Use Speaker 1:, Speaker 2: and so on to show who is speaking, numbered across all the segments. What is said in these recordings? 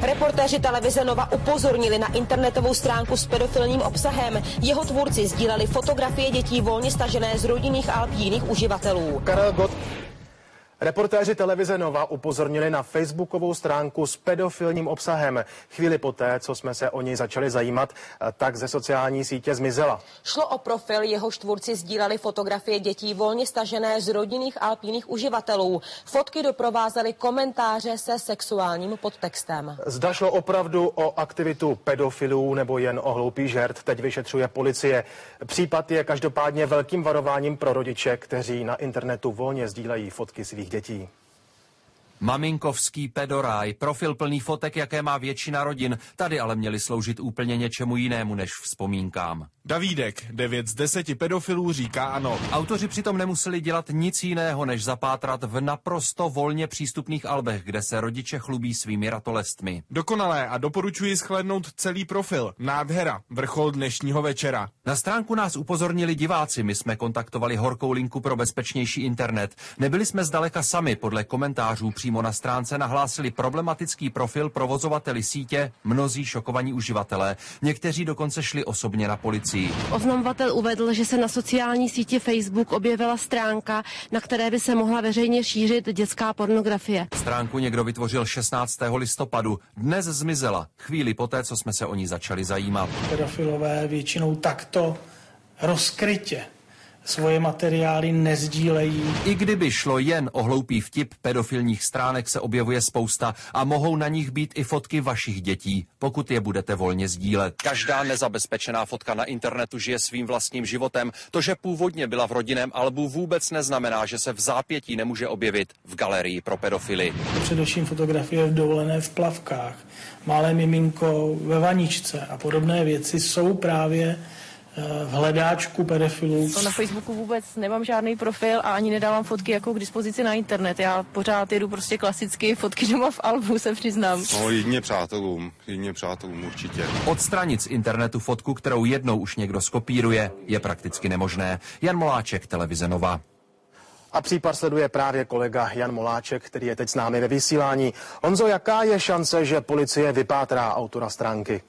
Speaker 1: Reportéři televize Nova upozornili na internetovou stránku s pedofilním obsahem. Jeho tvůrci sdíleli fotografie dětí volně stažené z rodinných alb jiných uživatelů.
Speaker 2: Reportéři televize Nova upozornili na facebookovou stránku s pedofilním obsahem. Chvíli poté, co jsme se o něj začali zajímat, tak ze sociální sítě zmizela.
Speaker 1: Šlo o profil, jehož tvůrci sdíleli fotografie dětí volně stažené z rodinných alb jiných uživatelů. Fotky doprovázely komentáře se sexuálním podtextem.
Speaker 2: Zda šlo opravdu o aktivitu pedofilů nebo jen o hloupý žert, teď vyšetřuje policie. Případ je každopádně velkým varováním pro rodiče, kteří na internetu volně sdílejí fotky svých dětí.
Speaker 3: Maminkovský pedoráj, profil plný fotek, jaké má většina rodin, tady ale měli sloužit úplně něčemu jinému než vzpomínkám.
Speaker 4: Davídek, 9 z 10 pedofilů říká ano.
Speaker 3: Autoři přitom nemuseli dělat nic jiného, než zapátrat v naprosto volně přístupných albech, kde se rodiče chlubí svými ratolestmi.
Speaker 4: Dokonalé a doporučuji shlédnout celý profil. Nádhera, vrchol dnešního večera.
Speaker 3: Na stránku nás upozornili diváci, my jsme kontaktovali horkou linku pro bezpečnější internet. Nebyli jsme zdaleka sami, podle komentářů přímo na stránce nahlásili problematický profil provozovateli sítě mnozí šokovaní uživatelé. Někteří dokonce šli osobně na policii.
Speaker 5: Oznamovatel uvedl, že se na sociální síti Facebook objevila stránka, na které by se mohla veřejně šířit dětská pornografie.
Speaker 3: Stránku někdo vytvořil 16. listopadu. Dnes zmizela, chvíli poté, co jsme se o ní začali zajímat.
Speaker 6: Pedofilové většinou takto rozkrytě svoje materiály nezdílejí.
Speaker 3: I kdyby šlo jen o hloupý vtip, pedofilních stránek se objevuje spousta a mohou na nich být i fotky vašich dětí, pokud je budete volně sdílet. Každá nezabezpečená fotka na internetu žije svým vlastním životem. To, že původně byla v rodinném albu, vůbec neznamená, že se v zápětí nemůže objevit v galerii pro pedofily.
Speaker 6: Především fotografie v dovolené v plavkách, malé miminko ve vaničce a podobné věci jsou právě v hledáčku pedofilů.
Speaker 5: Na Facebooku vůbec nemám žádný profil a ani nedávám fotky jako k dispozici na internet. Já pořád jedu prostě klasicky, fotky doma v albu, se přiznám.
Speaker 7: No, jedině přátelům určitě.
Speaker 3: Odstranit z internetu fotku, kterou jednou už někdo skopíruje, je prakticky nemožné. Jan Moláček, televize Nova.
Speaker 2: A případ sleduje právě kolega Jan Moláček, který je teď s námi ve vysílání. Honzo, jaká je šance, že policie vypátrá autora stránky?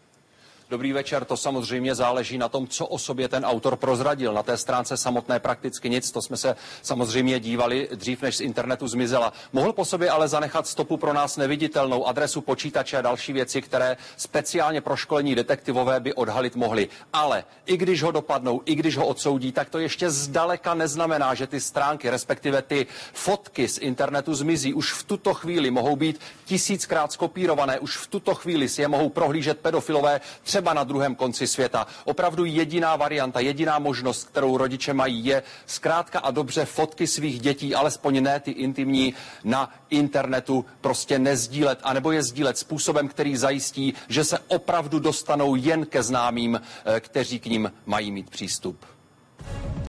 Speaker 3: Dobrý večer, to samozřejmě záleží na tom, co o sobě ten autor prozradil. Na té stránce samotné prakticky nic, to jsme se samozřejmě dívali dřív, než z internetu zmizela. Mohl po sobě ale zanechat stopu pro nás neviditelnou, adresu počítače a další věci, které speciálně pro školení detektivové by odhalit mohli. Ale i když ho dopadnou, i když ho odsoudí, tak to ještě zdaleka neznamená, že ty stránky, respektive ty fotky z internetu zmizí. Už v tuto chvíli mohou být 1000krát skopírované, už v tuto chvíli si je mohou prohlížet pedofilové třeba na druhém konci světa. Opravdu jediná varianta, jediná možnost, kterou rodiče mají, je zkrátka a dobře fotky svých dětí, alespoň ne ty intimní, na internetu prostě nezdílet, anebo je sdílet způsobem, který zajistí, že se opravdu dostanou jen ke známým, kteří k nim mají mít přístup.